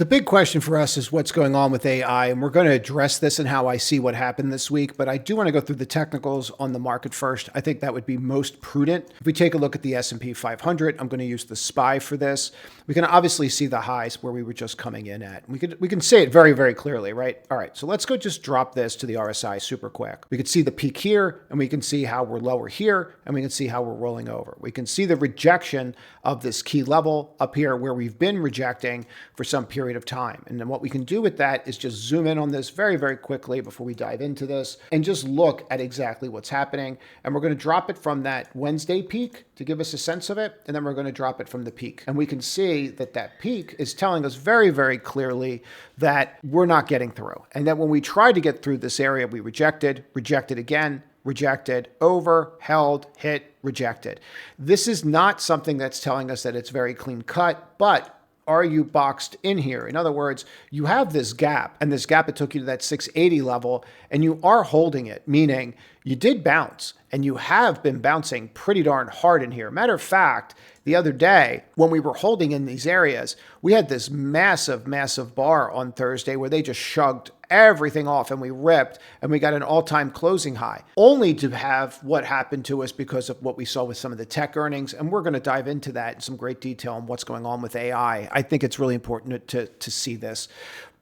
The big question for us is what's going on with AI, and we're going to address this and how I see what happened this week. But I do want to go through the technicals on the market first. I think that would be most prudent. If we take a look at the S&P 500, I'm going to use the SPY for this. We can obviously see the highs where we were just coming in at. We can say it very, very clearly, right? All right, so let's go just drop this to the RSI super quick. We can see the peak here, and we can see how we're lower here, and we can see how we're rolling over. We can see the rejection of this key level up here where we've been rejecting for some period of time. And then what we can do with that is just zoom in on this very, very quickly before we dive into this and just look at exactly what's happening. And we're going to drop it from that Wednesday peak to give us a sense of it. And then we're going to drop it from the peak. And we can see that that peak is telling us very, very clearly that we're not getting through. And that when we tried to get through this area, we rejected again, rejected, over, held, hit, rejected. This is not something that's telling us that it's very clean cut, but are you boxed in here? In other words, you have this gap, and this gap, it took you to that 680 level, and you are holding it, meaning you did bounce, and you have been bouncing pretty darn hard in here. Matter of fact, the other day, when we were holding in these areas, we had this massive, massive bar on Thursday where they just shrugged everything off and we ripped and we got an all-time closing high, only to have what happened to us because of what we saw with some of the tech earnings. And we're going to dive into that in some great detail on what's going on with AI. I think it's really important to see this.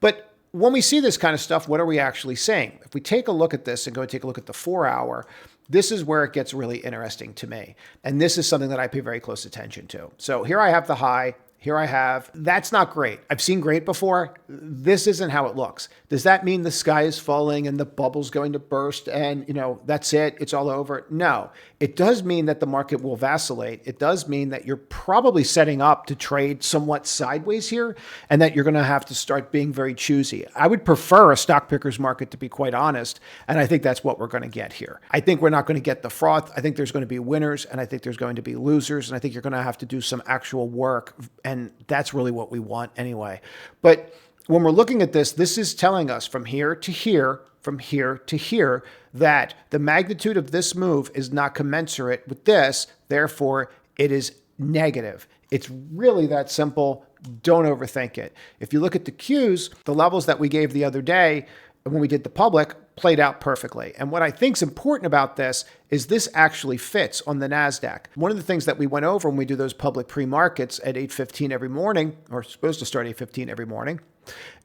But when we see this kind of stuff, what are we actually saying? If we take a look at this and go take a look at the 4-hour, this is where it gets really interesting to me. And this is something that I pay very close attention to. So here I have the high. Here I have, that's not great. I've seen great before. This isn't how it looks. Does that mean the sky is falling and the bubble's going to burst and, that's it, it's all over? No. It does mean that the market will vacillate. It does mean that you're probably setting up to trade somewhat sideways here and that you're going to have to start being very choosy. I would prefer a stock picker's market, to be quite honest, and I think that's what we're going to get here. I think we're not going to get the froth. I think there's going to be winners and I think there's going to be losers, and I think you're going to have to do some actual work. And that's really what we want anyway. But when we're looking at this, this is telling us from here to here, from here to here, that the magnitude of this move is not commensurate with this. Therefore, it is negative. It's really that simple. Don't overthink it. If you look at the Qs, the levels that we gave the other day when we did the public played out perfectly. And what I think is important about this is this actually fits on the NASDAQ. One of the things that we went over when we do those public pre-markets at 8:15 every morning, or supposed to start 8:15 every morning,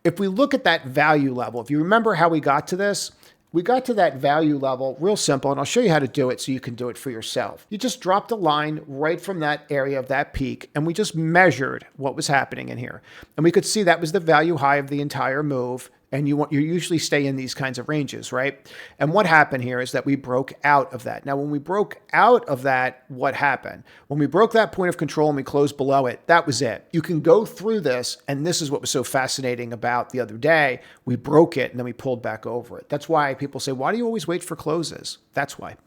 if we look at that value level, if you remember how we got to this, we got to that value level real simple, and I'll show you how to do it so you can do it for yourself. You just dropped a line right from that area of that peak, and we just measured what was happening in here. And we could see that was the value high of the entire move. And you usually stay in these kinds of ranges, right? And what happened here is that we broke out of that. Now, when we broke out of that, what happened? When we broke that point of control and we closed below it, that was it. You can go through this, and this is what was so fascinating about the other day. We broke it, and then we pulled back over it. That's why people say, why do you always wait for closes? That's why.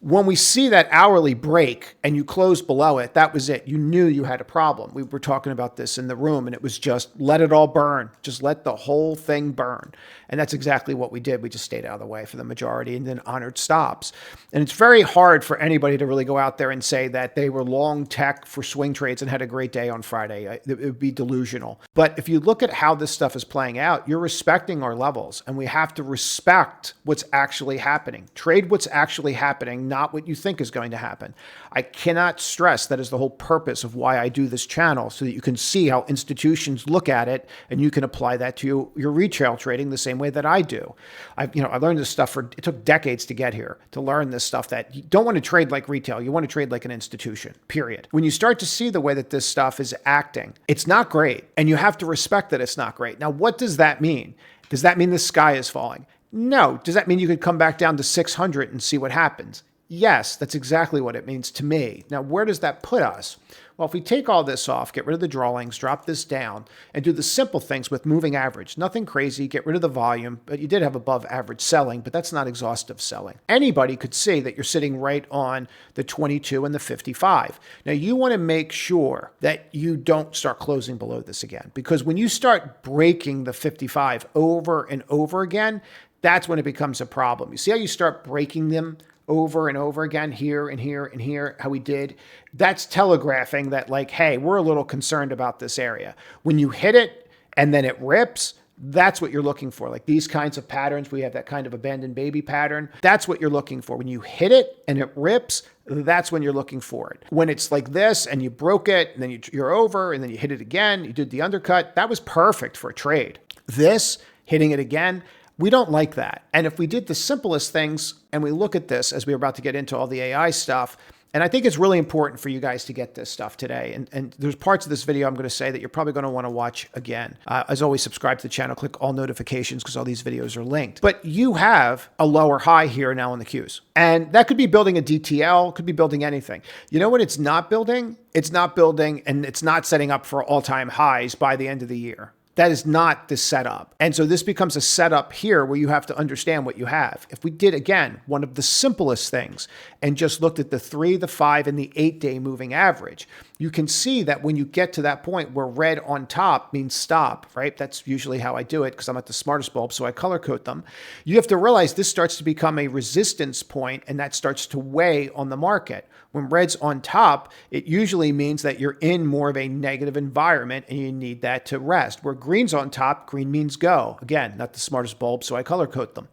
When we see that hourly break and you close below it, that was it. You knew you had a problem. We were talking about this in the room, and it was just let it all burn. Just let the whole thing burn. And that's exactly what we did. We just stayed out of the way for the majority and then honored stops. And it's very hard for anybody to really go out there and say that they were long tech for swing trades and had a great day on Friday. It would be delusional. But if you look at how this stuff is playing out, you're respecting our levels, and we have to respect what's actually happening. Trade what's actually happening, not what you think is going to happen. I cannot stress that is the whole purpose of why I do this channel, so that you can see how institutions look at it and you can apply that to your retail trading the same way that I do. I learned this stuff it took decades to get here, to learn this stuff that you don't want to trade like retail. You want to trade like an institution, period. When you start to see the way that this stuff is acting, it's not great. And you have to respect that it's not great. Now, what does that mean? Does that mean the sky is falling? No. Does that mean you could come back down to 600 and see what happens? Yes, that's exactly what it means to me. Now, where does that put us? Well, if we take all this off, get rid of the drawings, drop this down, and do the simple things with moving average, nothing crazy, get rid of the volume, but you did have above average selling, but that's not exhaustive selling. Anybody could see that you're sitting right on the 22 and the 55. Now, you want to make sure that you don't start closing below this again, because when you start breaking the 55 over and over again, that's when it becomes a problem. You see how you start breaking them over and over again, here and here and here, how we did? That's telegraphing that, like, hey, we're a little concerned about this area. When you hit it and then it rips, that's what you're looking for. Like these kinds of patterns, we have that kind of abandoned baby pattern. That's what you're looking for. When you hit it and it rips, that's when you're looking for it. When it's like this and you broke it and then you're over and then you hit it again, you did the undercut, that was perfect for a trade. This, hitting it again, we don't like that. And if we did the simplest things and we look at this as we're about to get into all the AI stuff, and I think it's really important for you guys to get this stuff today. And there's parts of this video I'm going to say that you're probably going to want to watch again. As always, subscribe to the channel, click all notifications because all these videos are linked. But you have a lower high here now in the Qs. And that could be building a DTL, could be building anything. You know what it's not building? It's not building and it's not setting up for all-time highs by the end of the year. That is not the setup. And so this becomes a setup here where you have to understand what you have. If we did, again, one of the simplest things and just looked at the 3, the 5, and the 8-day moving average, you can see that when you get to that point where red on top means stop, right? That's usually how I do it because I'm at the smartest bulb, so I color code them. You have to realize this starts to become a resistance point and that starts to weigh on the market. When red's on top, it usually means that you're in more of a negative environment and you need that to rest. Where green's on top, green means go. Again, not the smartest bulb, so I color code them.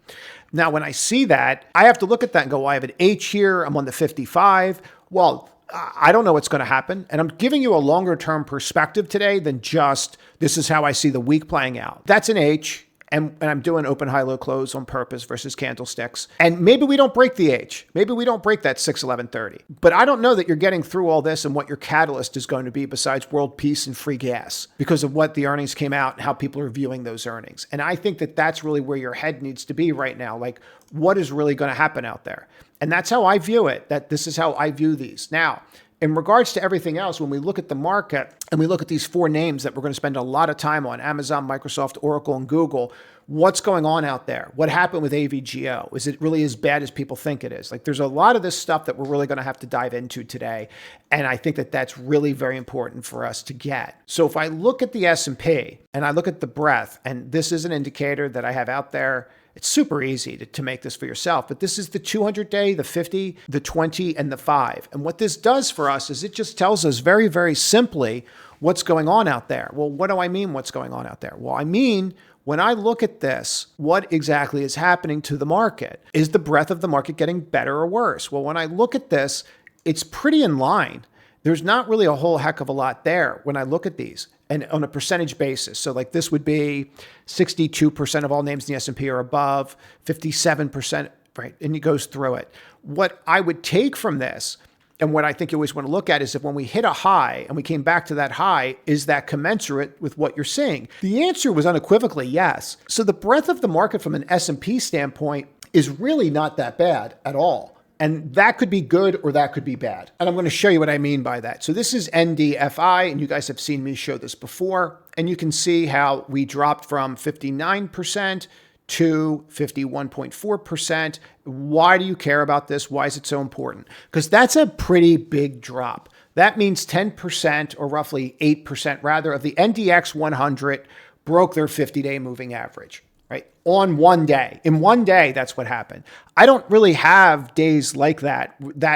Now, when I see that, I have to look at that and go, well, I have an H here, I'm on the 55. Well, I don't know what's going to happen. And I'm giving you a longer term perspective today than just, this is how I see the week playing out. That's an H. And I'm doing open, high, low, close on purpose versus candlesticks. And maybe we don't break the H. Maybe we don't break that 61130. But I don't know that you're getting through all this and what your catalyst is going to be besides world peace and free gas because of what the earnings came out and how people are viewing those earnings. And I think that that's really where your head needs to be right now. Like, what is really going to happen out there? And that's how I view it, that this is how I view these. Now, in regards to everything else, when we look at the market and we look at these 4 names that we're going to spend a lot of time on, Amazon, Microsoft, Oracle, and Google, what's going on out there? What happened with AVGO? Is it really as bad as people think it is? Like there's a lot of this stuff that we're really going to have to dive into today. And I think that that's really very important for us to get. So if I look at the S&P and I look at the breadth, and this is an indicator that I have out there, it's super easy to make this for yourself, but this is the 200-day, the 50, the 20, and the 5. And what this does for us is it just tells us very, very simply what's going on out there. Well, what do I mean what's going on out there? Well, I mean, when I look at this, what exactly is happening to the market? Is the breadth of the market getting better or worse? Well, when I look at this, it's pretty in line. There's not really a whole heck of a lot there when I look at these and on a percentage basis. So like this would be 62% of all names in the S&P are above, 57%, right? And it goes through it. What I would take from this and what I think you always want to look at is if when we hit a high and we came back to that high, is that commensurate with what you're seeing? The answer was unequivocally yes. So the breadth of the market from an S&P standpoint is really not that bad at all. And that could be good or that could be bad. And I'm going to show you what I mean by that. So this is NDFI, and you guys have seen me show this before. And you can see how we dropped from 59% to 51.4%. Why do you care about this? Why is it so important? Because that's a pretty big drop. That means 10% or roughly 8% rather of the NDX 100 broke their 50-day moving average. Right? On one day. In one day, that's what happened. I don't really have days like that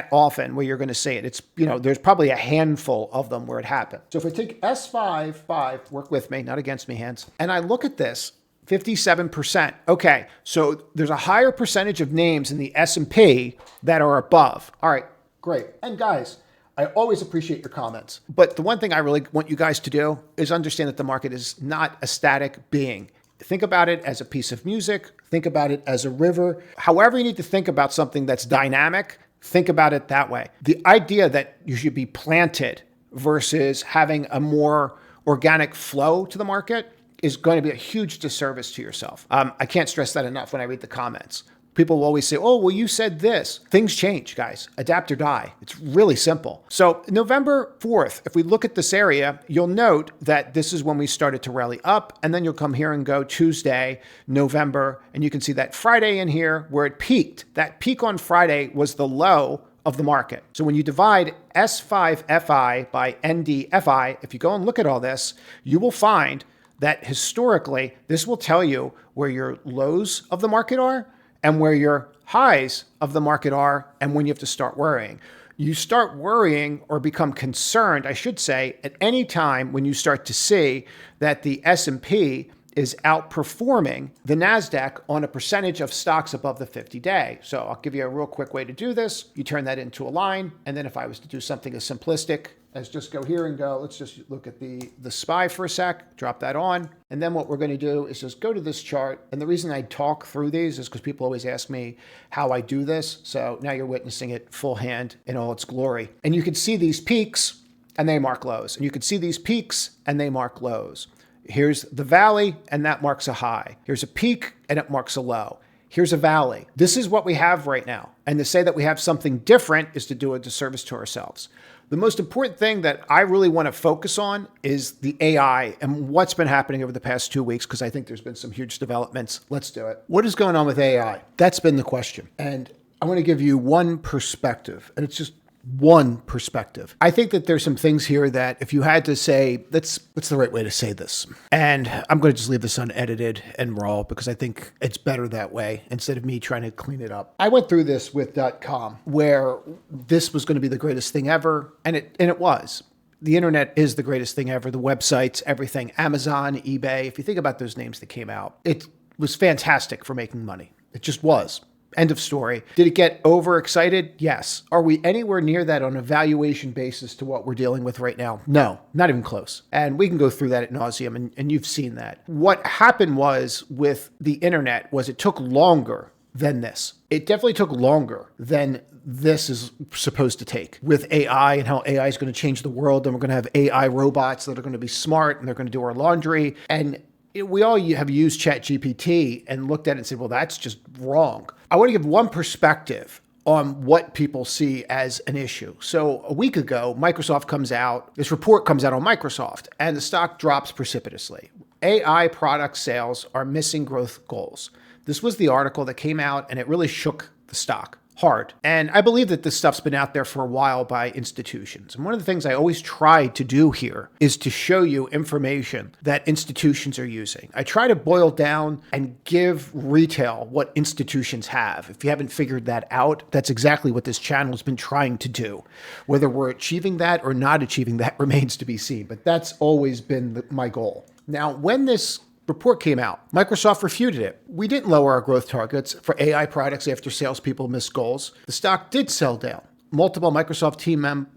often where you're going to see it. It's, there's probably a handful of them where it happened. So if I take S5, work with me, not against me, hands, and I look at this, 57%. Okay, so there's a higher percentage of names in the S&P that are above. All right, great. And guys, I always appreciate your comments. But the one thing I really want you guys to do is understand that the market is not a static being. Think about it as a piece of music. Think about it as a river. However you need to think about something that's dynamic, think about it that way. The idea that you should be planted versus having a more organic flow to the market is going to be a huge disservice to yourself. I can't stress that enough when I read the comments. People will always say, oh, well, you said this. Things change, guys. Adapt or die. It's really simple. So November 4th, if we look at this area, you'll note that this is when we started to rally up. And then you'll come here and go Tuesday, November. And you can see that Friday in here where it peaked. That peak on Friday was the low of the market. So when you divide S5FI by NDFI, if you go and look at all this, you will find that historically, this will tell you where your lows of the market are and where your highs of the market are and when you have to start worrying. You start worrying or become concerned, I should say, at any time when you start to see that the S&P is outperforming the NASDAQ on a percentage of stocks above the 50-day. So I'll give you a real quick way to do this. You turn that into a line. And then if I was to do something as simplistic as just go here and go, let's just look at the SPY for a sec, drop that on. And then what we're going to do is just go to this chart. And the reason I talk through these is because people always ask me how I do this. So now you're witnessing it full hand in all its glory. And you can see these peaks and they mark lows. And you can see these peaks and they mark lows. Here's the valley, and that marks a high. Here's a peak, and it marks a low. Here's a valley. This is what we have right now. And to say that we have something different is to do a disservice to ourselves. The most important thing that I really want to focus on is the AI and what's been happening over the past 2 weeks, because I think there's been some huge developments. Let's do it. What is going on with AI? That's been the question. And I want to give you one perspective, and it's just one perspective. I think that there's some things here that if you had to say, what's the right way to say this? And I'm going to just leave this unedited and raw because I think it's better that way instead of me trying to clean it up. I went through this with .com where this was going to be the greatest thing ever. And it was. The internet is the greatest thing ever. The websites, everything, Amazon, eBay. If you think about those names that came out, it was fantastic for making money. It just was. End of story. Did it get overexcited? Yes. Are we anywhere near that on a valuation basis to what we're dealing with right now? No, not even close. And we can go through that ad nauseum, and you've seen that. What happened was with the internet was it took longer than this. It definitely took longer than this is supposed to take with AI and how AI is going to change the world. And we're going to have AI robots that are going to be smart and they're going to do our laundry. And we all have used ChatGPT and looked at it and said, well, that's just wrong. I want to give one perspective on what people see as an issue. So a week ago, Microsoft comes out, this report comes out on Microsoft, and the stock drops precipitously. AI product sales are missing growth goals. This was the article that came out, and it really shook the stock hard. And I believe that this stuff's been out there for a while by institutions. And one of the things I always try to do here is to show you information that institutions are using. I try to boil down and give retail what institutions have. If you haven't figured that out, that's exactly what this channel has been trying to do. Whether we're achieving that or not achieving that remains to be seen, but that's always been my goal. Now, when this report came out, Microsoft refuted it. We didn't lower our growth targets for AI products after salespeople missed goals. The stock did sell down. Multiple Microsoft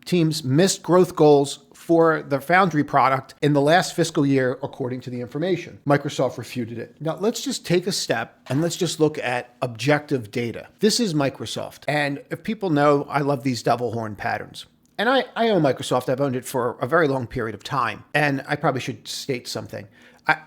teams missed growth goals for the Foundry product in the last fiscal year, according to the information. Microsoft refuted it. Now, let's just take a step and let's just look at objective data. This is Microsoft. And if people know, I love these devil horn patterns. And I own Microsoft. I've owned it for a very long period of time. And I probably should state something.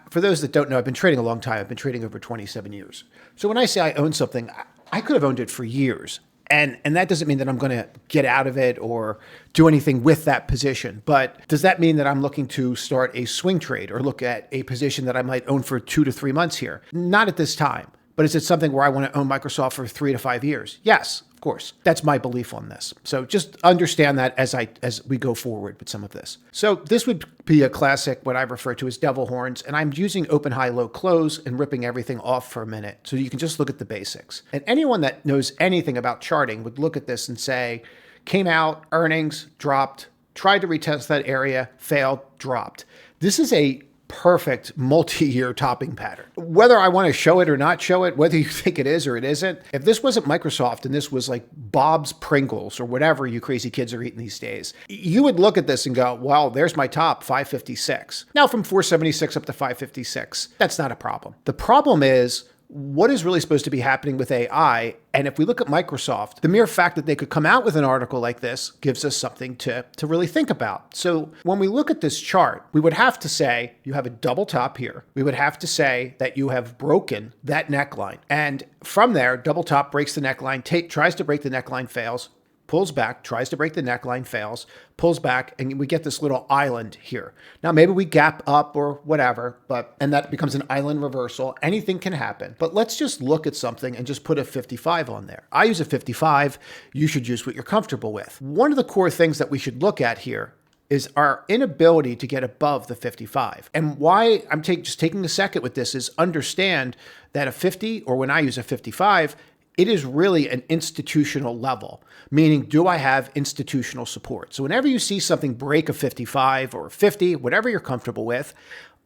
For those that don't know, I've been trading a long time. I've been trading over 27 years. So when I say I own something, I could have owned it for years. And that doesn't mean that I'm going to get out of it or do anything with that position. But does that mean that I'm looking to start a swing trade or look at a position that I might own for 2 to 3 months here? Not at this time. But is it something where I want to own Microsoft for 3 to 5 years? Yes, of course. That's my belief on this. So just understand that as we go forward with some of this. So this would be a classic, what I refer to as devil horns. And I'm using open, high, low, close and ripping everything off for a minute. So you can just look at the basics. And anyone that knows anything about charting would look at this and say, came out, earnings, dropped, tried to retest that area, failed, dropped. This is a perfect multi-year topping pattern. Whether I want to show it or not show it, whether you think it is or it isn't, if this wasn't Microsoft and this was like Bob's Pringles or whatever you crazy kids are eating these days, you would look at this and go, well, there's my top, 556. Now from 476 up to 556, that's not a problem. The problem is, what is really supposed to be happening with AI? And if we look at Microsoft, the mere fact that they could come out with an article like this gives us something to really think about. So when we look at this chart, we would have to say you have a double top here. We would have to say that you have broken that neckline. And from there, double top breaks the neckline, tries to break the neckline, fails, pulls back, tries to break the neckline, fails, pulls back, and we get this little island here. Now, maybe we gap up or whatever, and that becomes an island reversal. Anything can happen. But let's just look at something and just put a 55 on there. I use a 55. You should use what you're comfortable with. One of the core things that we should look at here is our inability to get above the 55. And why I'm just taking a second with this is understand that a 50, or when I use a 55, it is really an institutional level, meaning do I have institutional support? So whenever you see something break a 55 or a 50, whatever you're comfortable with,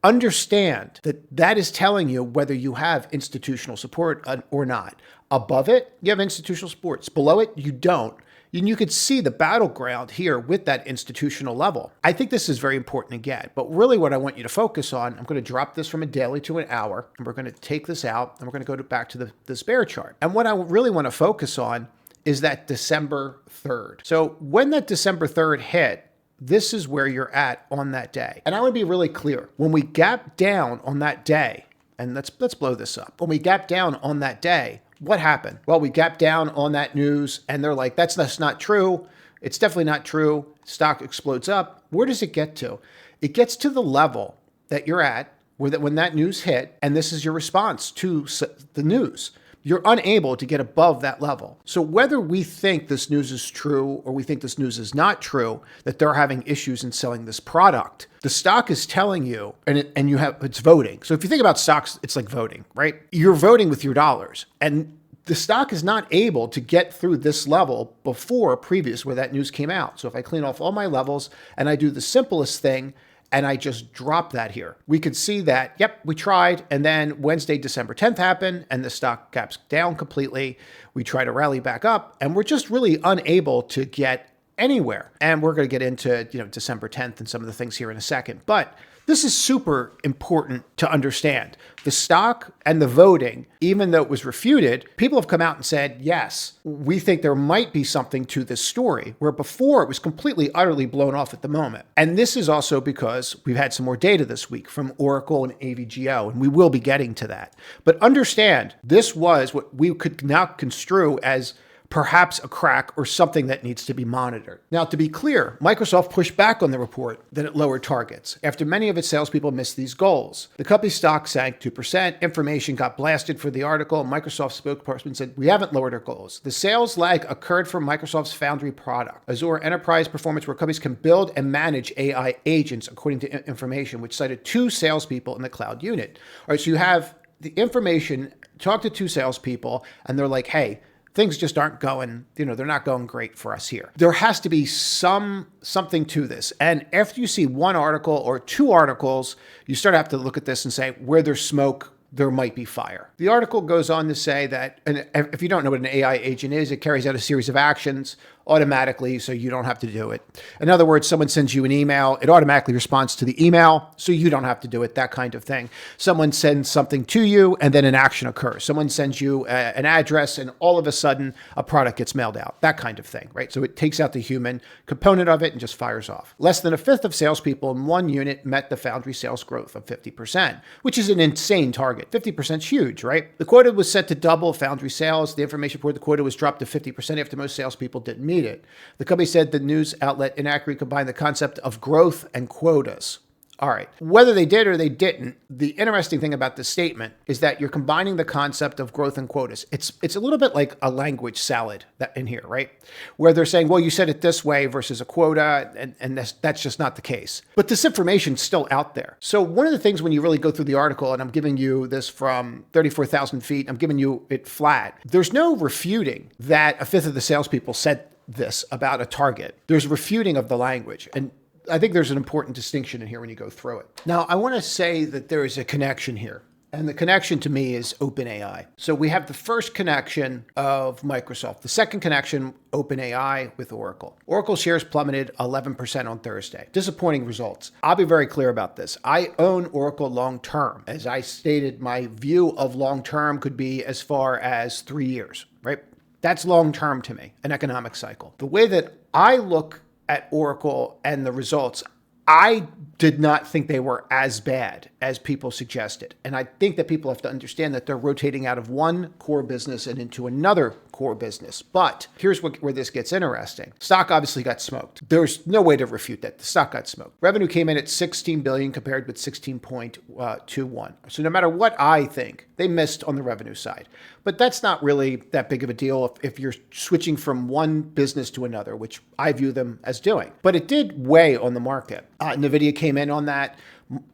understand that that is telling you whether you have institutional support or not. Above it, you have institutional supports. Below it, you don't. And you could see the battleground here with that institutional level. I think this is very important again, but really what I want you to focus on, I'm going to drop this from a daily to an hour, and we're going to take this out, and we're going to go back to this bear chart. And what I really want to focus on is that December 3rd. So when that December 3rd hit, this is where you're at on that day. And I want to be really clear. When we gap down on that day, and let's blow this up. When we gap down on that day, what happened? Well, we gapped down on that news and they're like, that's not true. It's definitely not true. Stock explodes up. Where does it get to? It gets to the level that you're at when that news hit, and this is your response to the news. You're unable to get above that level. So whether we think this news is true or we think this news is not true, that they're having issues in selling this product, the stock is telling you, and it's voting. So if you think about stocks, it's like voting, right? You're voting with your dollars, and the stock is not able to get through this level before previous where that news came out. So if I clean off all my levels and I do the simplest thing, and I just drop that here, we could see that, yep, we tried. And then Wednesday, December 10th happened and the stock gaps down completely. We try to rally back up and we're just really unable to get anywhere. And we're going to get into, December 10th and some of the things here in a second. But this is super important to understand. The stock and the voting, even though it was refuted, people have come out and said, yes, we think there might be something to this story, where before it was completely, utterly blown off at the moment. And this is also because we've had some more data this week from Oracle and AVGO, and we will be getting to that. But understand, this was what we could now construe as perhaps a crack or something that needs to be monitored. Now, to be clear, Microsoft pushed back on the report that it lowered targets after many of its salespeople missed these goals. The company's stock sank 2%. Information got blasted for the article. Microsoft spokesperson said, we haven't lowered our goals. The sales lag occurred for Microsoft's Foundry product, Azure Enterprise Performance, where companies can build and manage AI agents, according to Information, which cited 2 salespeople in the cloud unit. All right, so you have the Information, talk to 2 salespeople, and they're like, hey, things just aren't going, they're not going great for us here. There has to be something to this. And after you see 1 article or 2 articles, you start to have to look at this and say, where there's smoke, there might be fire. The article goes on to say that, and if you don't know what an AI agent is, it carries out a series of actions automatically, so you don't have to do it. In other words, someone sends you an email, it automatically responds to the email, so you don't have to do it, that kind of thing. Someone sends something to you, and then an action occurs. Someone sends you an address, and all of a sudden, a product gets mailed out, that kind of thing, right? So it takes out the human component of it and just fires off. Less than a fifth of salespeople in one unit met the Foundry sales growth of 50%, which is an insane target. 50% is huge, right? The quota was set to double Foundry sales. The Information report, the quota was dropped to 50% after most salespeople didn't meet it. The company said the news outlet inaccurately combined the concept of growth and quotas. All right, whether they did or they didn't, the interesting thing about this statement is that you're combining the concept of growth and quotas. It's a little bit like a language salad that in here, right? Where they're saying, well, you said it this way versus a quota, and that's just not the case. But this information's still out there. So one of the things when you really go through the article, and I'm giving you this from 34,000 feet, I'm giving you it flat, there's no refuting that a fifth of the salespeople said this about a target. There's refuting of the language. And I think there's an important distinction in here when you go through it. Now, I want to say that there is a connection here. And the connection to me is OpenAI. So we have the first connection of Microsoft. The second connection, OpenAI with Oracle. Oracle shares plummeted 11% on Thursday. Disappointing results. I'll be very clear about this. I own Oracle long-term. As I stated, my view of long-term could be as far as 3 years, right? That's long-term to me, an economic cycle. The way that I look at Oracle and the results, I did not think they were as bad as people suggested. And I think that people have to understand that they're rotating out of one core business and into another core business. But here's where this gets interesting. Stock obviously got smoked. There's no way to refute that. The stock got smoked. Revenue came in at $16 billion compared with $16.21. So no matter what I think, they missed on the revenue side. But that's not really that big of a deal if you're switching from one business to another, which I view them as doing. But it did weigh on the market. NVIDIA came in on that.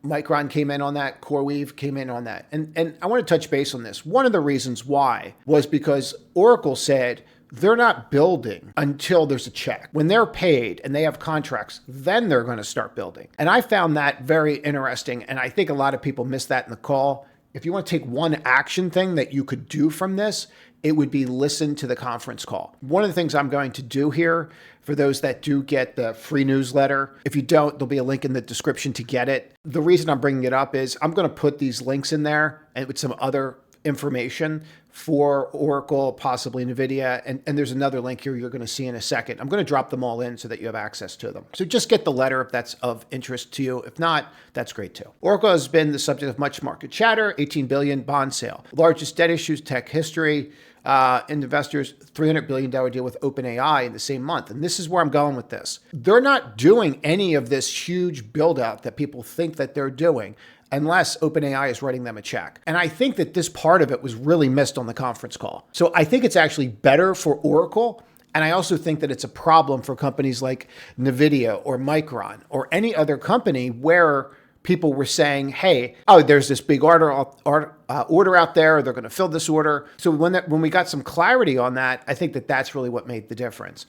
Micron came in on that. CoreWeave came in on that. And I want to touch base on this. One of the reasons why was because Oracle said they're not building until there's a check. When they're paid and they have contracts, then they're going to start building. And I found that very interesting. And I think a lot of people missed that in the call. If you want to take one action thing that you could do from this, it would be listen to the conference call. One of the things I'm going to do here for those that do get the free newsletter, if you don't, there'll be a link in the description to get it. The reason I'm bringing it up is I'm going to put these links in there and with some other information for Oracle, possibly NVIDIA. And there's another link here you're going to see in a second. I'm going to drop them all in so that you have access to them. So just get the letter if that's of interest to you. If not, that's great too. Oracle has been the subject of much market chatter, 18 billion bond sale. Largest debt issues, tech history. Investors, $300 billion deal with OpenAI in the same month. And this is where I'm going with this. They're not doing any of this huge build out that people think that they're doing unless OpenAI is writing them a check. And I think that this part of it was really missed on the conference call. So I think it's actually better for Oracle. And I also think that it's a problem for companies like NVIDIA or Micron or any other company where people were saying, hey, oh, there's this big order out there. They're going to fill this order. So when we got some clarity on that, I think that that's really what made the difference.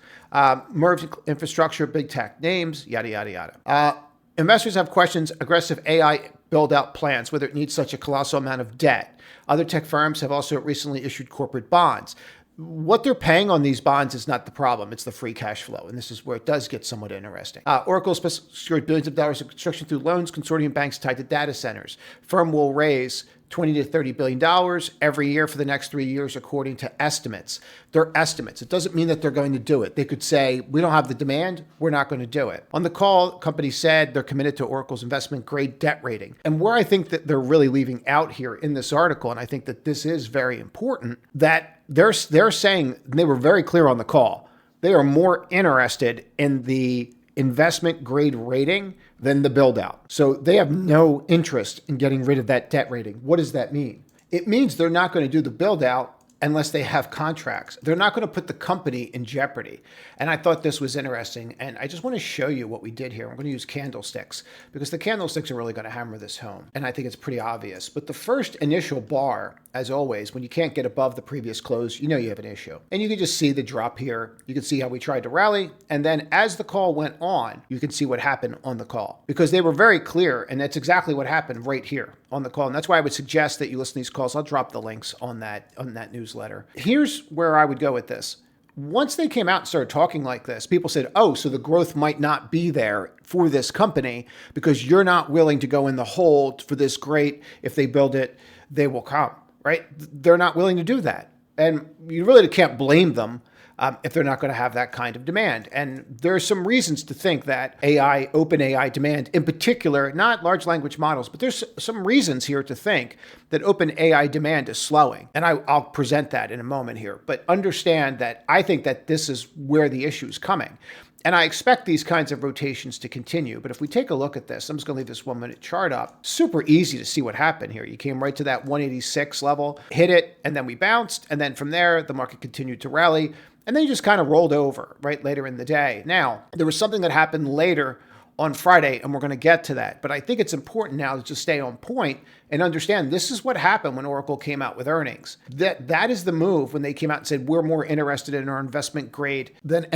Merged infrastructure, big tech names, yada, yada, yada. Investors have questions, aggressive AI build-out plans, whether it needs such a colossal amount of debt. Other tech firms have also recently issued corporate bonds. What they're paying on these bonds is not the problem. It's the free cash flow. And this is where it does get somewhat interesting. Oracle secured billions of dollars of construction through loans, consortium banks tied to data centers. Firm will raise $20 to $30 billion every year for the next 3 years, according to estimates. They're estimates. It doesn't mean that they're going to do it. They could say, we don't have the demand, we're not going to do it. On the call, the company said they're committed to Oracle's investment grade debt rating. And where I think that they're really leaving out here in this article, and I think that this is very important, that they're saying, they were very clear on the call, they are more interested in the investment grade rating than the build out. So they have no interest in getting rid of that debt rating. What does that mean? It means they're not going to do the build out unless they have contracts. They're not going to put the company in jeopardy. And I thought this was interesting. And I just want to show you what we did here. I'm going to use candlesticks because the candlesticks are really going to hammer this home. And I think it's pretty obvious. But the first initial bar, as always, when you can't get above the previous close, you know you have an issue. And you can just see the drop here. You can see how we tried to rally. And then as the call went on, you can see what happened on the call because they were very clear. And that's exactly what happened right here on the call. And that's why I would suggest that you listen to these calls. I'll drop the links on that newsletter. Here's where I would go with this. Once they came out and started talking like this, people said, oh, so the growth might not be there for this company because you're not willing to go in the hole for this great, if they build it, they will come, right? They're not willing to do that. And you really can't blame them if they're not going to have that kind of demand. And there are some reasons to think that open AI demand in particular, not large language models, but there's some reasons here to think that open AI demand is slowing. And I'll present that in a moment here. But understand that I think that this is where the issue is coming. And I expect these kinds of rotations to continue. But if we take a look at this, I'm just going to leave this 1 minute chart up. Super easy to see what happened here. You came right to that 186 level, hit it, and then we bounced. And then from there, the market continued to rally. And then you just kind of rolled over right later in the day. Now, there was something that happened later on Friday, and we're going to get to that. But I think it's important now to just stay on point and understand this is what happened when Oracle came out with earnings. That is the move when they came out and said, we're more interested in our investment grade than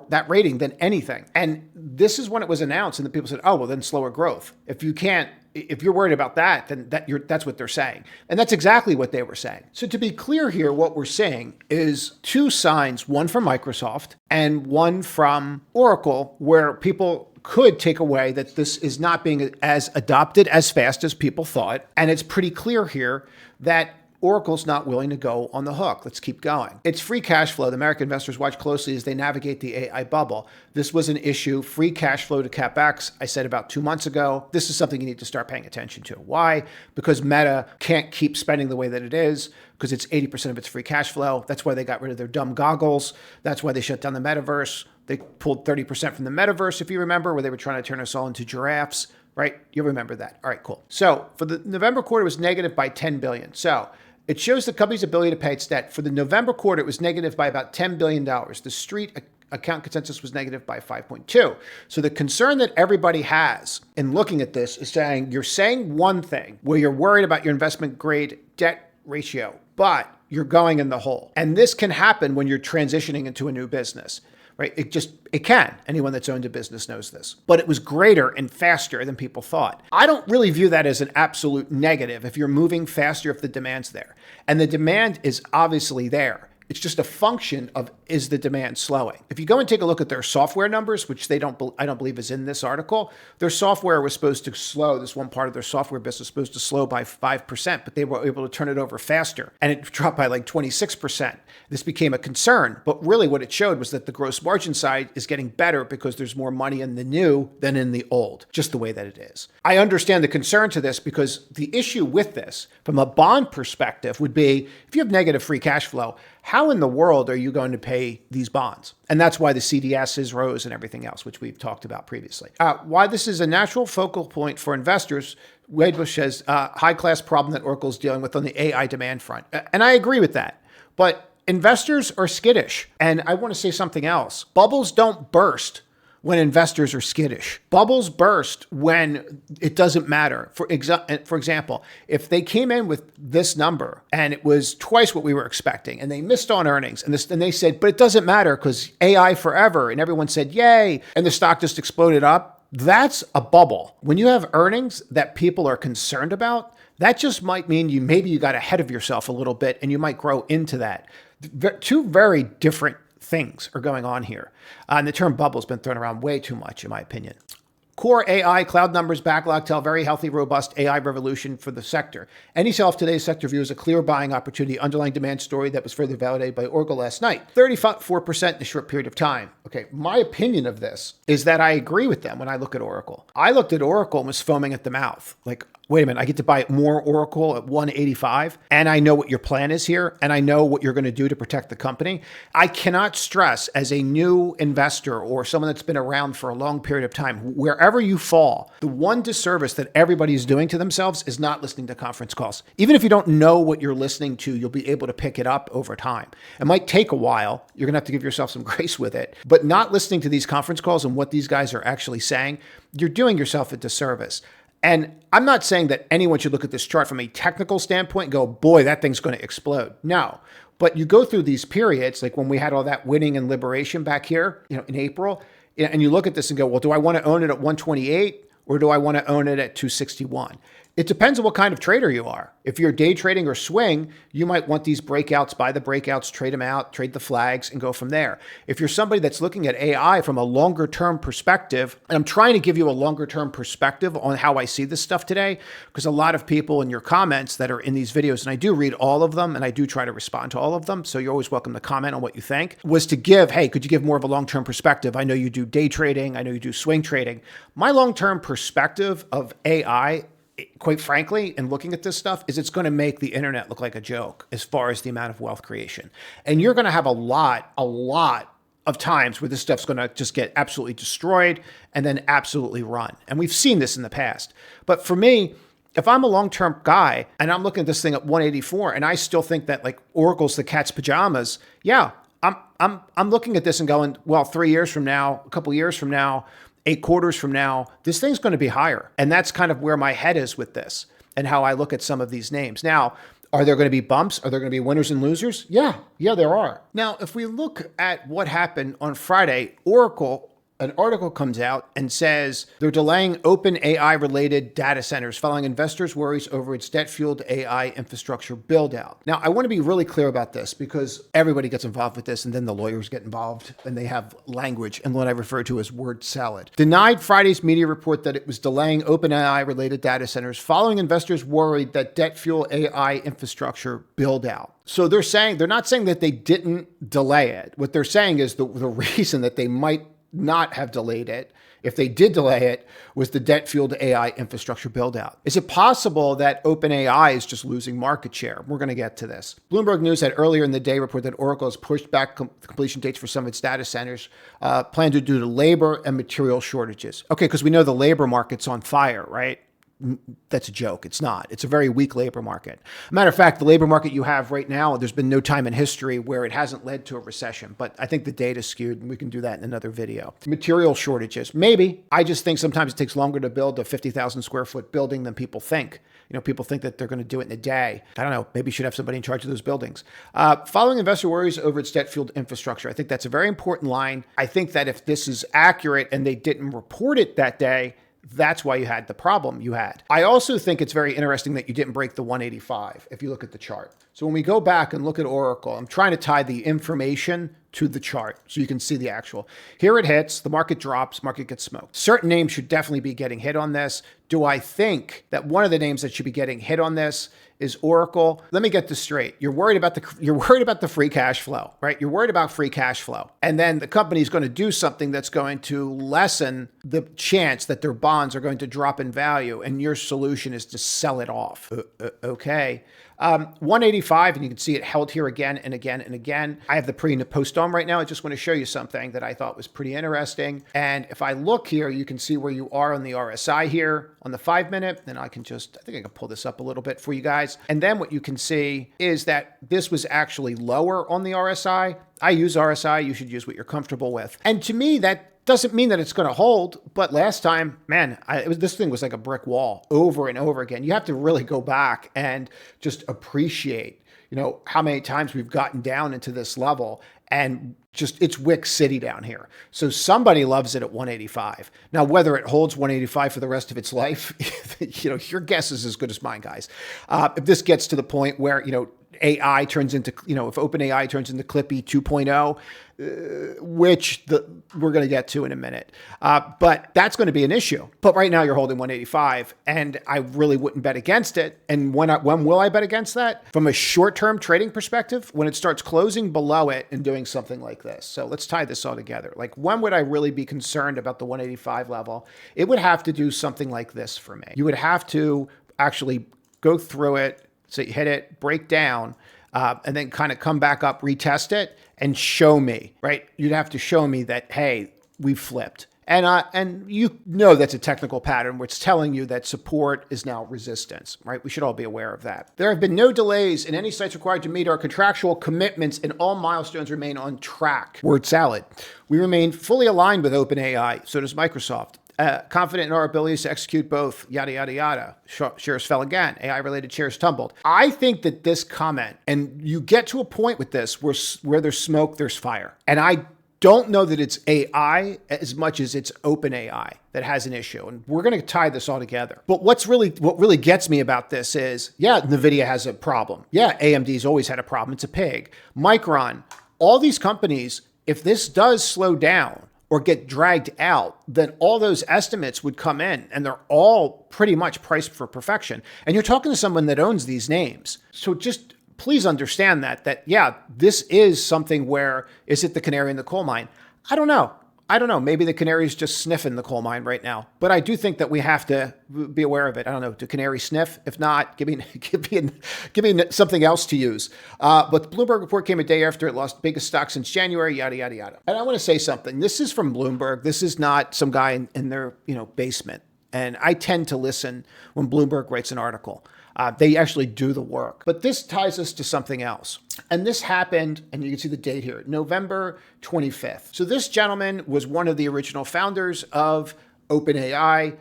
that rating than anything. And this is when it was announced, and the people said, oh, well, then slower growth. If you're worried about that, then that's what they're saying. And that's exactly what they were saying. So to be clear here, what we're saying is two signs, one from Microsoft and one from Oracle, where people could take away that this is not being as adopted as fast as people thought. And it's pretty clear here that Oracle's not willing to go on the hook. Let's keep going. It's free cash flow. The American investors watch closely as they navigate the AI bubble. This was an issue. Free cash flow to CapEx, I said about 2 months ago. This is something you need to start paying attention to. Why? Because Meta can't keep spending the way that it is because it's 80% of its free cash flow. That's why they got rid of their dumb goggles. That's why they shut down the metaverse. They pulled 30% from the metaverse, if you remember, where they were trying to turn us all into giraffes, right? You remember that. All right, cool. So for the November quarter, it was negative by 10 billion. So it shows the company's ability to pay its debt. For the November quarter, it was negative by about $10 billion. The street account consensus was negative by 5.2. So the concern that everybody has in looking at this is saying, you're saying one thing where you're worried about your investment grade debt ratio, but you're going in the hole. And this can happen when you're transitioning into a new business, right? It can. Anyone that's owned a business knows this. But it was greater and faster than people thought. I don't really view that as an absolute negative if you're moving faster, if the demand's there. And the demand is obviously there. It's just a function of, is the demand slowing? If you go and take a look at their software numbers, which I don't believe is in this article, their software was supposed to slow. This one part of their software business was supposed to slow by 5%, but they were able to turn it over faster, and it dropped by like 26%. This became a concern, but really what it showed was that the gross margin side is getting better because there's more money in the new than in the old, just the way that it is. I understand the concern to this because the issue with this, from a bond perspective, would be if you have negative free cash flow, how in the world are you going to pay these bonds? And that's why the CDSs rose and everything else, which we've talked about previously. Why this is a natural focal point for investors, Waitlist says, high-class problem that Oracle is dealing with on the AI demand front. And I agree with that. But investors are skittish. And I want to say something else. Bubbles don't burst when investors are skittish. Bubbles burst when it doesn't matter. For example, if they came in with this number and it was twice what we were expecting and they missed on earnings and they said, but it doesn't matter because AI forever, and everyone said, yay, and the stock just exploded up, that's a bubble. When you have earnings that people are concerned about, that just might mean maybe you got ahead of yourself a little bit and you might grow into that. Two very different things are going on here. And the term bubble has been thrown around way too much, in my opinion. Core AI, cloud numbers, backlog tell very healthy, robust AI revolution for the sector. Any sell-off today's sector view is a clear buying opportunity, underlying demand story that was further validated by Oracle last night. 34% in a short period of time. Okay, my opinion of this is that I agree with them when I look at Oracle. I looked at Oracle and was foaming at the mouth. Like, wait a minute, I get to buy more Oracle at 185, and I know what your plan is here, and I know what you're going to do to protect the company. I cannot stress, as a new investor or someone that's been around for a long period of time, wherever you fall, the one disservice that everybody is doing to themselves is not listening to conference calls. Even if you don't know what you're listening to, you'll be able to pick it up over time. It might take a while. You're going to have to give yourself some grace with it. But not listening to these conference calls and what these guys are actually saying, you're doing yourself a disservice. And I'm not saying that anyone should look at this chart from a technical standpoint and go, boy, that thing's going to explode. No. But you go through these periods, like when we had all that winning and liberation back here, in April, and you look at this and go, well, do I want to own it at 128 or do I want to own it at 261? It depends on what kind of trader you are. If you're day trading or swing, you might want these breakouts, buy the breakouts, trade them out, trade the flags, and go from there. If you're somebody that's looking at AI from a longer term perspective, and I'm trying to give you a longer term perspective on how I see this stuff today, because a lot of people in your comments that are in these videos, and I do read all of them, and I do try to respond to all of them, so you're always welcome to comment on what you think, was to give, hey, could you give more of a long-term perspective? I know you do day trading. I know you do swing trading. My long-term perspective of AI, quite frankly, in looking at this stuff, is it's going to make the internet look like a joke as far as the amount of wealth creation. And you're going to have a lot of times where this stuff's going to just get absolutely destroyed and then absolutely run. And we've seen this in the past. But for me, if I'm a long-term guy and I'm looking at this thing at 184 and I still think that like Oracle's the cat's pajamas, yeah, I'm looking at this and going, well, 3 years from now, a couple years from now, 8 quarters from now, this thing's going to be higher. And that's kind of where my head is with this and how I look at some of these names. Now, are there going to be bumps? Are there going to be winners and losers? Yeah, there are. Now, if we look at what happened on Friday, Oracle, an article comes out and says they're delaying open AI-related data centers following investors' worries over its debt-fueled AI infrastructure build-out. Now, I want to be really clear about this because everybody gets involved with this and then the lawyers get involved and they have language and what I refer to as word salad. Denied Friday's media report that it was delaying open AI-related data centers following investors worried that debt-fueled AI infrastructure build-out. So they're not saying that they didn't delay it. What they're saying is the reason that they might not have delayed it, if they did delay it, was the debt-fueled AI infrastructure build-out. Is it possible that OpenAI is just losing market share? We're going to get to this. Bloomberg News had earlier in the day reported that Oracle has pushed back completion dates for some of its data centers, planned to due to labor and material shortages. Okay, because we know the labor market's on fire, right? that's a joke. It's not. It's a very weak labor market. Matter of fact, the labor market you have right now, there's been no time in history where it hasn't led to a recession. But I think the data's skewed, and we can do that in another video. Material shortages, maybe. I just think sometimes it takes longer to build a 50,000 square foot building than people think. People think that they're going to do it in a day. I don't know. Maybe you should have somebody in charge of those buildings. Following investor worries over its debt-fueled infrastructure. I think that's a very important line. I think that if this is accurate and they didn't report it that day, that's why you had the problem you had. I also think it's very interesting that you didn't break the 185 if you look at the chart. So when we go back and look at Oracle, I'm trying to tie the information to the chart so you can see the actual. Here it hits, the market drops, market gets smoked. Certain names should definitely be getting hit on this. Do I think that one of the names that should be getting hit on this is Oracle? Let me get this straight. You're worried about the free cash flow, right? You're worried about free cash flow. And then the company is going to do something that's going to lessen the chance that their bonds are going to drop in value, and your solution is to sell it off. Okay. 185, and you can see it held here again and again and again. I have the pre and the post on right now. I just want to show you something that I thought was pretty interesting. And if I look here, you can see where you are on the RSI here on the 5 minute. And I think I can pull this up a little bit for you guys. And then what you can see is that this was actually lower on the RSI. I use RSI. You should use what you're comfortable with. And to me, that doesn't mean that it's going to hold, but last time, man, this thing was like a brick wall over and over again. You have to really go back and just appreciate, how many times we've gotten down into this level, and just it's Wick City down here. So somebody loves it at 185. Now, whether it holds 185 for the rest of its life, your guess is as good as mine, guys. If this gets to the point where, AI turns into, if OpenAI turns into Clippy 2.0, which we're going to get to in a minute. But that's going to be an issue. But right now you're holding 185, and I really wouldn't bet against it. And when will I bet against that? From a short-term trading perspective, when it starts closing below it and doing something like this. So let's tie this all together. Like, when would I really be concerned about the 185 level? It would have to do something like this for me. You would have to actually go through it. So you hit it, break down, and then kind of come back up, retest it, and show me, right? You'd have to show me that, hey, we've flipped. And that's a technical pattern where it's telling you that support is now resistance, right? We should all be aware of that. There have been no delays in any sites required to meet our contractual commitments, and all milestones remain on track. Word salad. We remain fully aligned with OpenAI. So does Microsoft. Confident in our abilities to execute both, yada, yada, yada. Shares fell again. AI-related shares tumbled. I think that this comment, and you get to a point with this where there's smoke, there's fire. And I don't know that it's AI as much as it's OpenAI that has an issue. And we're going to tie this all together. But what really gets me about this is, yeah, NVIDIA has a problem. Yeah, AMD's always had a problem. It's a pig. Micron, all these companies, if this does slow down or get dragged out, then all those estimates would come in, and they're all pretty much priced for perfection. And you're talking to someone that owns these names. So just please understand that yeah, this is something where, is it the canary in the coal mine? I don't know. Maybe the canary's just sniffing the coal mine right now. But I do think that we have to be aware of it. I don't know. Do canaries sniff? If not, give me something else to use. But the Bloomberg report came a day after it lost biggest stock since January, yada, yada, yada. And I want to say something. This is from Bloomberg. This is not some guy in their basement. And I tend to listen when Bloomberg writes an article. They actually do the work. But this ties us to something else. And this happened, and you can see the date here, November 25th. So this gentleman was one of the original founders of OpenAI,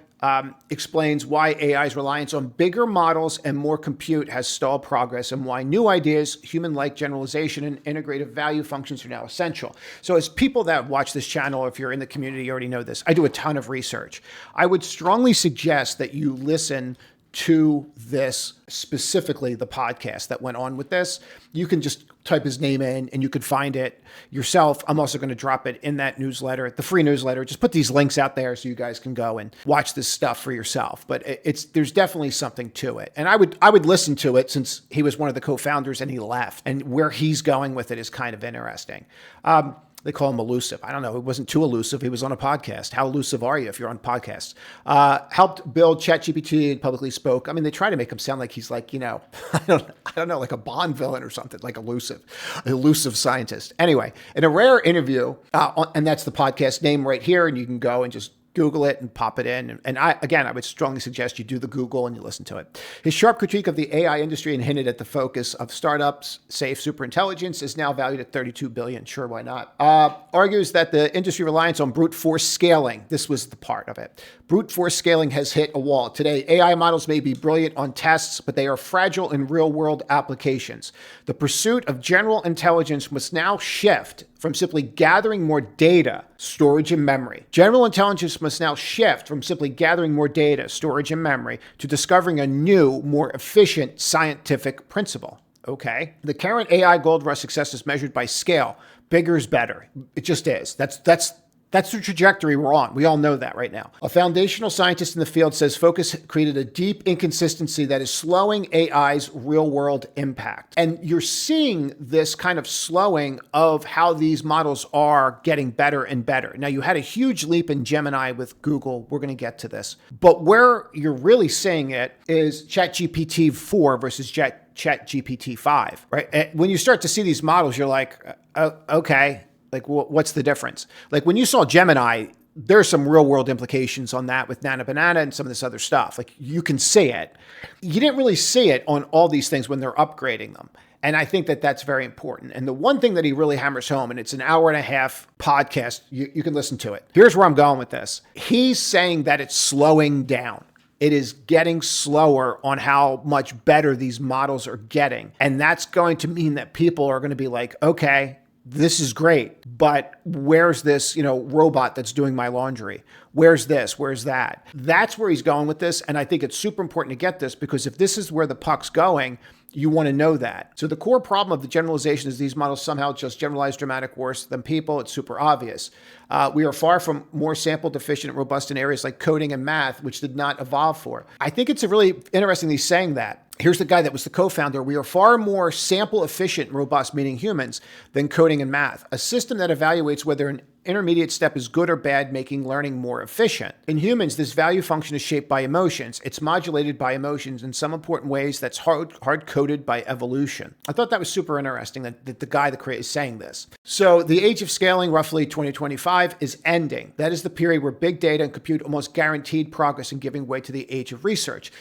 explains why AI's reliance on bigger models and more compute has stalled progress, and why new ideas, human-like generalization, and integrative value functions are now essential. So as people that watch this channel, if you're in the community, you already know this. I do a ton of research. I would strongly suggest that you listen to this, specifically the podcast that went on with this. You can just type his name in and you could find it yourself. I'm also going to drop it in that newsletter, the free newsletter. Just put these links out there so you guys can go and watch this stuff for yourself. But there's definitely something to it. And I would listen to it, since he was one of the co-founders and he left. And where he's going with it is kind of interesting. They call him elusive. I don't know. It wasn't too elusive. He was on a podcast. How elusive are you if you're on podcasts? Helped build ChatGPT and publicly spoke. I mean, they try to make him sound like he's like, I don't know, like a Bond villain or something, like elusive scientist. Anyway, in a rare interview, and that's the podcast name right here, and you can go and just Google it and pop it in. And I would strongly suggest you do the Google and you listen to it. His sharp critique of the AI industry and hinted at the focus of startups, safe superintelligence, is now valued at $32 billion. Sure, why not? Argues that the industry reliance on brute force scaling, this was the part of it. Brute force scaling has hit a wall. Today, AI models may be brilliant on tests, but they are fragile in real-world applications. The pursuit of general intelligence must now shift from simply gathering more data, storage, and memory. General intelligence must now shift from simply gathering more data, storage, and memory to discovering a new, more efficient scientific principle. Okay. The current AI gold rush success is measured by scale. Bigger is better. It just is. That's the trajectory we're on. We all know that right now. A foundational scientist in the field says focus created a deep inconsistency that is slowing AI's real-world impact. And you're seeing this kind of slowing of how these models are getting better and better. Now, you had a huge leap in Gemini with Google. We're going to get to this. But where you're really seeing it is ChatGPT 4 versus ChatGPT 5, right? When you start to see these models, you're like, okay. Like, what's the difference? Like when you saw Gemini, there's some real world implications on that with Nana Banana and some of this other stuff. Like you can see it. You didn't really see it on all these things when they're upgrading them. And I think that that's very important. And the one thing that he really hammers home, and it's an hour and a half podcast, you can listen to it. Here's where I'm going with this. He's saying that it's slowing down. It is getting slower on how much better these models are getting. And that's going to mean that people are going to be like, okay, this is great, but where's this, robot that's doing my laundry? Where's this? Where's that? That's where he's going with this. And I think it's super important to get this because if this is where the puck's going, you want to know that. So the core problem of the generalization is these models somehow just generalize dramatic worse than people. It's super obvious. We are far from more sample deficient and robust in areas like coding and math, which did not evolve for. I think it's really interesting he's saying that. Here's the guy that was the co-founder. We are far more sample efficient and robust, meaning humans, than coding and math. A system that evaluates whether an intermediate step is good or bad, making learning more efficient. In humans, this value function is shaped by emotions. It's modulated by emotions in some important ways that's hard-coded by evolution. I thought that was super interesting that the guy that created is saying this. So the age of scaling, roughly 2025, is ending. That is the period where big data and compute almost guaranteed progress and giving way to the age of research.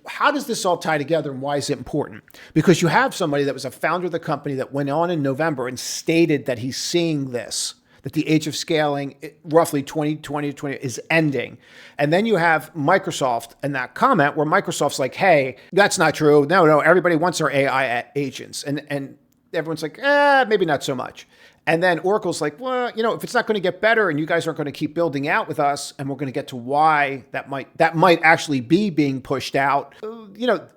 How does this all tie together and why is it important? Because you have somebody that was a founder of the company that went on in November and stated that he's seeing this, that the age of scaling, roughly 2020 to 20, is ending. And then you have Microsoft and that comment where Microsoft's like, hey, that's not true. No, everybody wants our AI agents. And everyone's like, maybe not so much. And then Oracle's like, well, if it's not going to get better and you guys aren't going to keep building out with us, and we're going to get to why that might actually be being pushed out,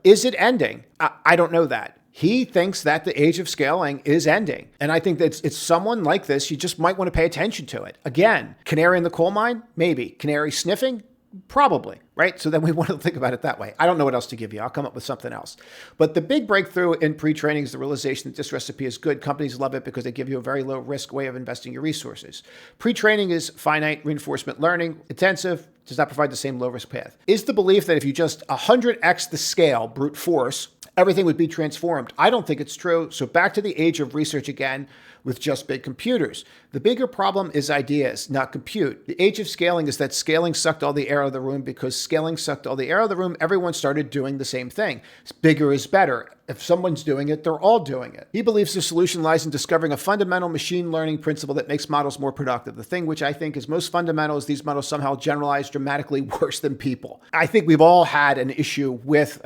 is it ending? I don't know that. He thinks that the age of scaling is ending. And I think that it's someone like this, you just might want to pay attention to it. Again, canary in the coal mine? Maybe. Canary sniffing? Probably, right? So then we want to think about it that way. I don't know what else to give you. I'll come up with something else. But the big breakthrough in pre-training is the realization that this recipe is good. Companies love it because they give you a very low risk way of investing your resources. Pre-training is finite reinforcement learning, intensive, does not provide the same low risk path. Is the belief that if you just 100x the scale, brute force, everything would be transformed. I don't think it's true. So back to the age of research again with just big computers. The bigger problem is ideas, not compute. The age of scaling is that scaling sucked all the air out of the room. Because scaling sucked all the air out of the room, everyone started doing the same thing. Bigger is better. If someone's doing it, they're all doing it. He believes the solution lies in discovering a fundamental machine learning principle that makes models more productive. The thing which I think is most fundamental is these models somehow generalize dramatically worse than people. I think we've all had an issue with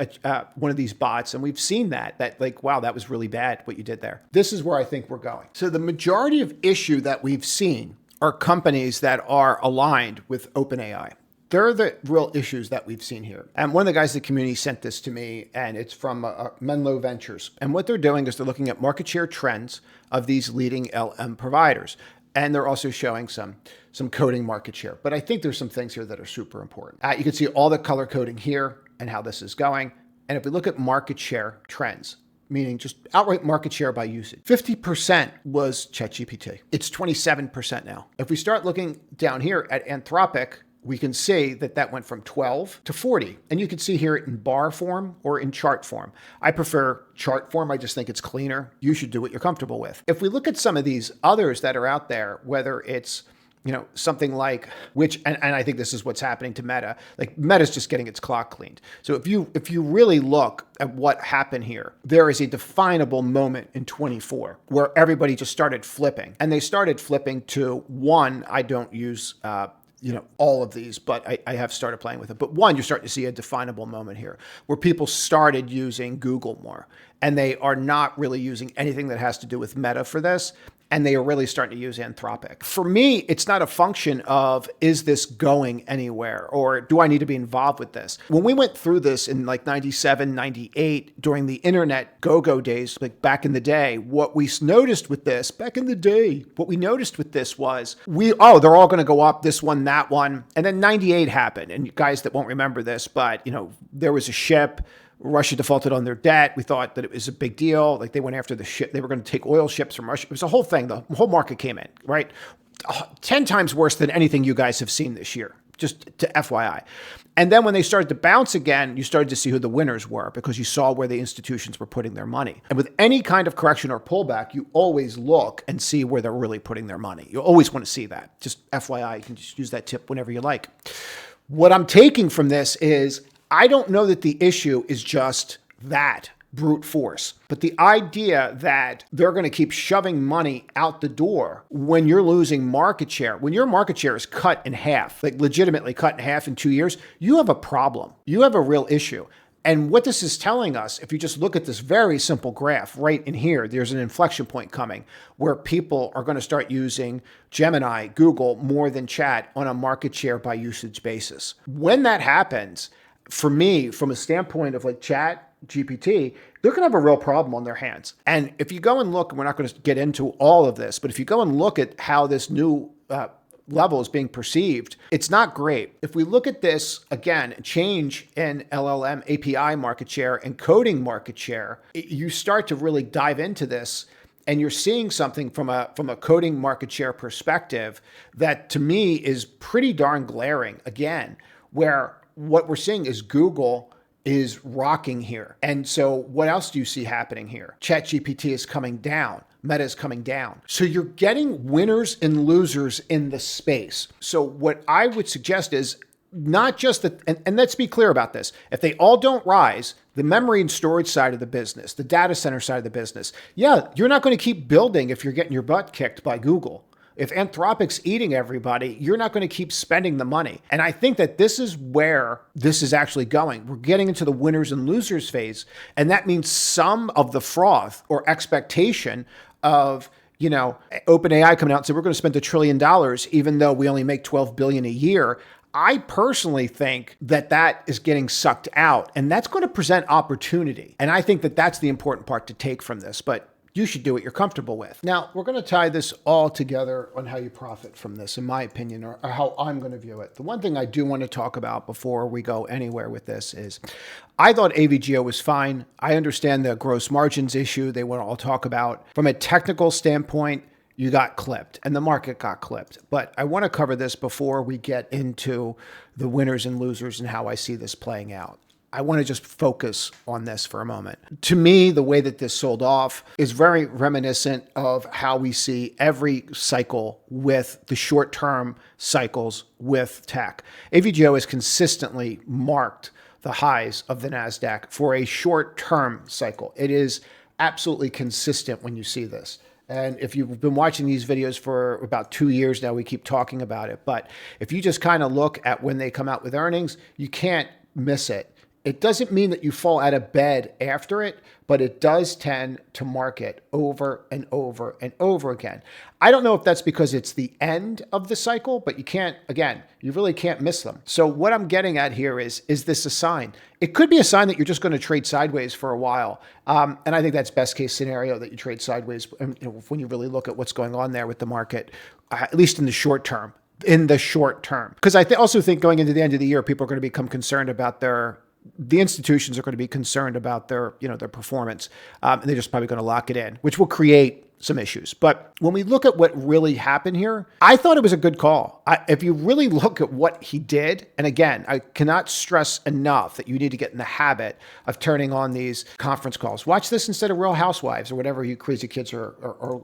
one of these bots, and we've seen that like, wow, that was really bad what you did there. This is where I think we're going. So the majority of issue that we've seen are companies that are aligned with OpenAI. They're the real issues that we've seen here. And one of the guys in the community sent this to me, and it's from Menlo Ventures. And what they're doing is they're looking at market share trends of these leading LM providers. And they're also showing some coding market share. But I think there's some things here that are super important. You can see all the color coding here and how this is going. And if we look at market share trends, meaning just outright market share by usage, 50% was ChatGPT. It's 27% now. If we start looking down here at Anthropic, we can see that went from 12 to 40. And you can see here in bar form or in chart form. I prefer chart form. I just think it's cleaner. You should do what you're comfortable with. If we look at some of these others that are out there, whether it's something like and I think this is what's happening to Meta. Like Meta's just getting its clock cleaned. So if you really look at what happened here, there is a definable moment in 24 where everybody just started flipping, and they started flipping to one. I don't use all of these, but I have started playing with it. But one, you're starting to see a definable moment here where people started using Google more, and they are not really using anything that has to do with Meta for this. And they are really starting to use Anthropic. For me, it's not a function of, is this going anywhere, or do I need to be involved with this? When we went through this in like 97, 98, during the internet go-go days, like back in the day, what we noticed with this, what we noticed with this was, they're all going to go up, this one, that one. And then 98 happened. And you guys that won't remember this, but there was a ship. Russia defaulted on their debt. We thought that it was a big deal. Like they went after the ship. They were going to take oil ships from Russia. It was a whole thing. The whole market came in, right? 10 times worse than anything you guys have seen this year, just to FYI. And then when they started to bounce again, you started to see who the winners were because you saw where the institutions were putting their money. And with any kind of correction or pullback, you always look and see where they're really putting their money. You always want to see that. Just FYI, you can just use that tip whenever you like. What I'm taking from this is, I don't know that the issue is just that brute force, but the idea that they're going to keep shoving money out the door when you're losing market share, when your market share is cut in half, like legitimately cut in half in 2 years, you have a problem. You have a real issue. And what this is telling us, if you just look at this very simple graph right in here, there's an inflection point coming where people are going to start using Gemini, Google more than chat on a market share by usage basis. When that happens, for me, from a standpoint of like chat, GPT, they're going to have a real problem on their hands. And if you go and look, and we're not going to get into all of this, but if you go and look at how this new level is being perceived, it's not great. If we look at this, again, change in LLM API market share and coding market share, you start to really dive into this, and you're seeing something from a coding market share perspective that to me is pretty darn glaring, again, where what we're seeing is Google is rocking here. And so what else do you see happening here? ChatGPT is coming down. Meta is coming down. So you're getting winners and losers in the space. So what I would suggest is not just that, and let's be clear about this. If they all don't rise, the memory and storage side of the business, the data center side of the business, you're not going to keep building if you're getting your butt kicked by Google. If Anthropic's eating everybody, you're not going to keep spending the money. And I think that this is where this is actually going. We're getting into the winners and losers phase. And that means some of the froth or expectation of, OpenAI coming out and saying, we're going to spend $1 trillion, even though we only make 12 billion a year. I personally think that is getting sucked out, and that's going to present opportunity. And I think that that's the important part to take from this. But you should do what you're comfortable with. Now, we're going to tie this all together on how you profit from this, in my opinion, or how I'm going to view it. The one thing I do want to talk about before we go anywhere with this is I thought AVGO was fine. I understand the gross margins issue they want to all talk about. From a technical standpoint, you got clipped and the market got clipped. But I want to cover this before we get into the winners and losers and how I see this playing out. I want to just focus on this for a moment. To me, the way that this sold off is very reminiscent of how we see every cycle with the short-term cycles with tech. AVGO has consistently marked the highs of the NASDAQ for a short-term cycle. It is absolutely consistent when you see this. And if you've been watching these videos for about 2 years now, we keep talking about it. But if you just kind of look at when they come out with earnings, you can't miss it. It doesn't mean that you fall out of bed after it, but it does tend to market over and over and over again. I don't know if that's because it's the end of the cycle, but you really can't miss them. So what I'm getting at here is this a sign? It could be a sign that you're just going to trade sideways for a while. And I think that's best case scenario, that you trade sideways when you really look at what's going on there with the market, at least in the short term. Because I also think going into the end of the year, people are going to become concerned about the institutions are going to be concerned about their performance. And they're just probably going to lock it in, which will create some issues. But when we look at what really happened here, I thought it was a good call. If you really look at what he did, and again, I cannot stress enough that you need to get in the habit of turning on these conference calls. Watch this instead of Real Housewives or whatever you crazy kids are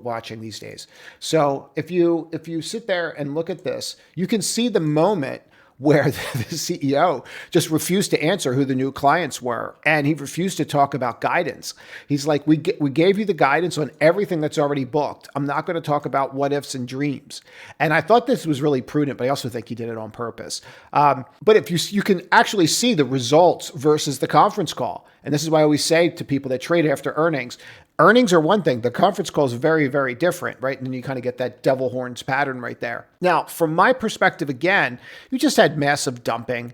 watching these days. So if you sit there and look at this, you can see the moment where the CEO just refused to answer who the new clients were. And he refused to talk about guidance. He's like, we gave you the guidance on everything that's already booked. I'm not going to talk about what ifs and dreams. And I thought this was really prudent, but I also think he did it on purpose. But if you can actually see the results versus the conference call. And this is why I always say to people that trade after earnings are one thing. The conference call is very, very different, right? And then you kind of get that devil horns pattern right there. Now, from my perspective, again, you just had massive dumping.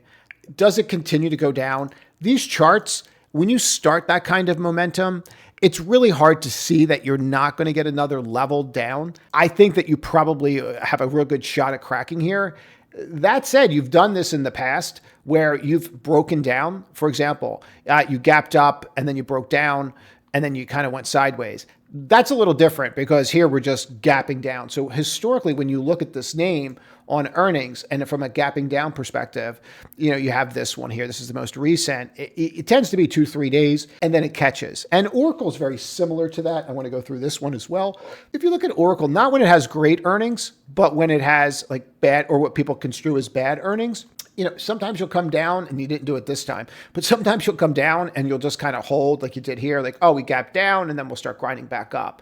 Does it continue to go down? These charts, when you start that kind of momentum, it's really hard to see that you're not going to get another level down. I think that you probably have a real good shot at cracking here. That said, you've done this in the past where you've broken down. For example, you gapped up and then you broke down and then you kind of went sideways. That's a little different because here we're just gapping down. So historically, when you look at this name on earnings and from a gapping down perspective, you have this one here. This is the most recent. It tends to be 2-3 days and then it catches. And Oracle is very similar to that. I want to go through this one as well. If you look at Oracle, not when it has great earnings, but when it has like bad or what people construe as bad earnings, sometimes you'll come down and you didn't do it this time, but sometimes you'll come down and you'll just kind of hold like you did here, like, oh, we gapped down and then we'll start grinding back up.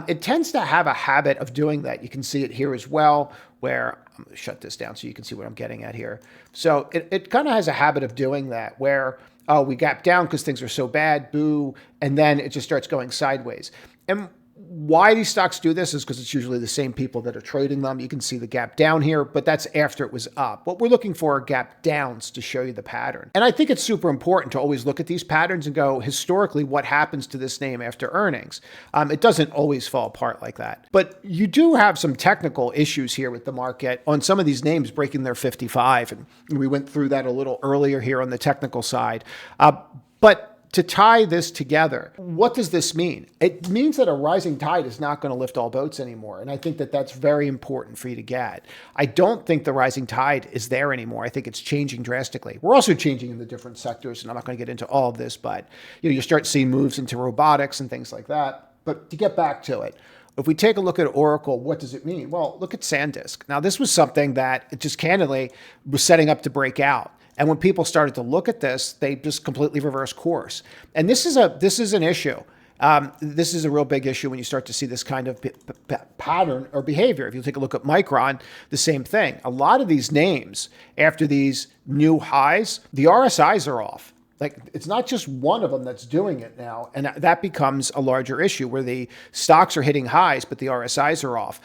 It tends to have a habit of doing that. You can see it here as well, where I'm going to shut this down so you can see what I'm getting at here. So it kind of has a habit of doing that where, oh, we gapped down because things are so bad, boo, and then it just starts going sideways. And why these stocks do this is because it's usually the same people that are trading them. You can see the gap down here, but that's after it was up. What we're looking for are gap downs to show you the pattern. And I think it's super important to always look at these patterns and go, historically, what happens to this name after earnings? It doesn't always fall apart like that. But you do have some technical issues here with the market on some of these names breaking their 55. And we went through that a little earlier here on the technical side. But to tie this together, what does this mean? It means that a rising tide is not going to lift all boats anymore. And I think that that's very important for you to get. I don't think the rising tide is there anymore. I think it's changing drastically. We're also changing in the different sectors, and I'm not going to get into all of this, but you start seeing moves into robotics and things like that. But to get back to it, if we take a look at Oracle, what does it mean? Well, look at SanDisk. Now, this was something that it just candidly was setting up to break out. And when people started to look at this, they just completely reversed course. And this is an issue. This is a real big issue when you start to see this kind of pattern or behavior. If you take a look at Micron, the same thing. A lot of these names, after these new highs, the RSIs are off. Like, it's not just one of them that's doing it now. And that becomes a larger issue where the stocks are hitting highs, but the RSIs are off.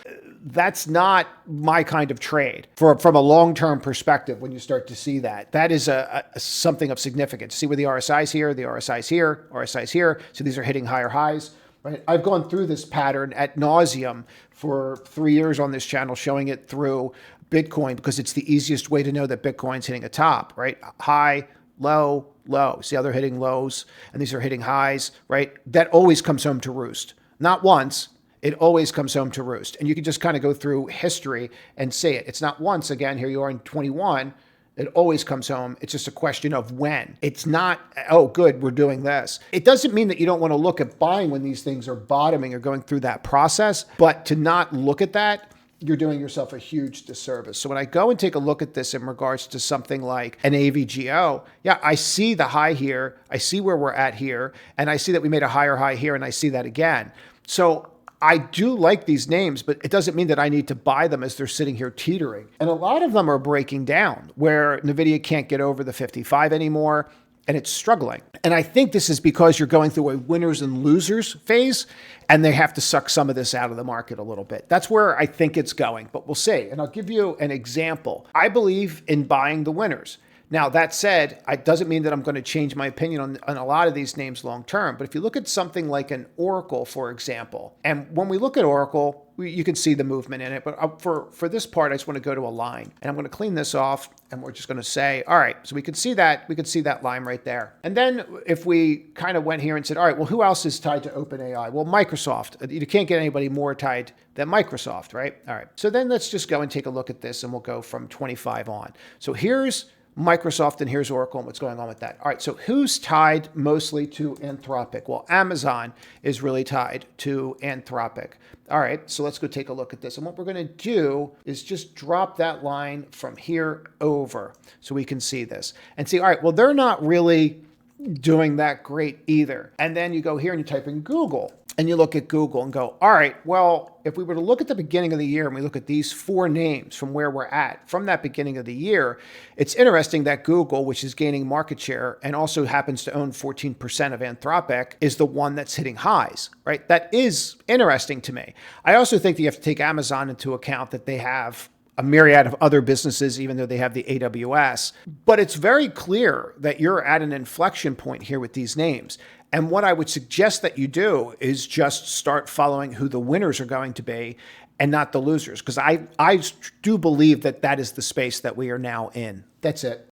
That's not my kind of trade from a long-term perspective. When you start to see that, that is something of significance. See where the RSI's here, the RSI's here, RSI's here. So these are hitting higher highs, right? I've gone through this pattern ad nauseum for 3 years on this channel, showing it through Bitcoin because it's the easiest way to know that Bitcoin's hitting a top, right? High, low, low. See how they're hitting lows and these are hitting highs, right? That always comes home to roost. Not once. It always comes home to roost. And you can just kind of go through history and see it. It's not once. Again, here you are in 21. It always comes home. It's just a question of when. It's not, oh, good, we're doing this. It doesn't mean that you don't want to look at buying when these things are bottoming or going through that process. But to not look at that, you're doing yourself a huge disservice. So when I go and take a look at this in regards to something like an AVGO, yeah, I see the high here. I see where we're at here. And I see that we made a higher high here. And I see that again. So I do like these names, but it doesn't mean that I need to buy them as they're sitting here teetering. And a lot of them are breaking down where NVIDIA can't get over the 55 anymore and it's struggling. And I think this is because you're going through a winners and losers phase and they have to suck some of this out of the market a little bit. That's where I think it's going, but we'll see. And I'll give you an example. I believe in buying the winners. Now, that said, it doesn't mean that I'm going to change my opinion on a lot of these names long term. But if you look at something like an Oracle, for example, and when we look at Oracle, you can see the movement in it. But for this part, I just want to go to a line. And I'm going to clean this off. And we're just going to say, all right, so we could see that line right there. And then if we kind of went here and said, all right, well, who else is tied to OpenAI? Well, Microsoft. You can't get anybody more tied than Microsoft, right? All right. So then let's just go and take a look at this, and we'll go from 25 on. So here's Microsoft and here's Oracle and what's going on with that. All right, so who's tied mostly to Anthropic? Well, Amazon is really tied to Anthropic. All right, so let's go take a look at this. And what we're going to do is just drop that line from here over so we can see this. And see, all right, well, they're not really doing that great either. And then you go here and you type in Google. And you look at Google and go, all right, well, if we were to look at the beginning of the year and we look at these 4 names from where we're at, from that beginning of the year, it's interesting that Google, which is gaining market share and also happens to own 14% of Anthropic, is the one that's hitting highs, right? That is interesting to me. I also think that you have to take Amazon into account, that they have a myriad of other businesses, even though they have the AWS. But it's very clear that you're at an inflection point here with these names. And what I would suggest that you do is just start following who the winners are going to be and not the losers. Because I do believe that that is the space that we are now in. That's it.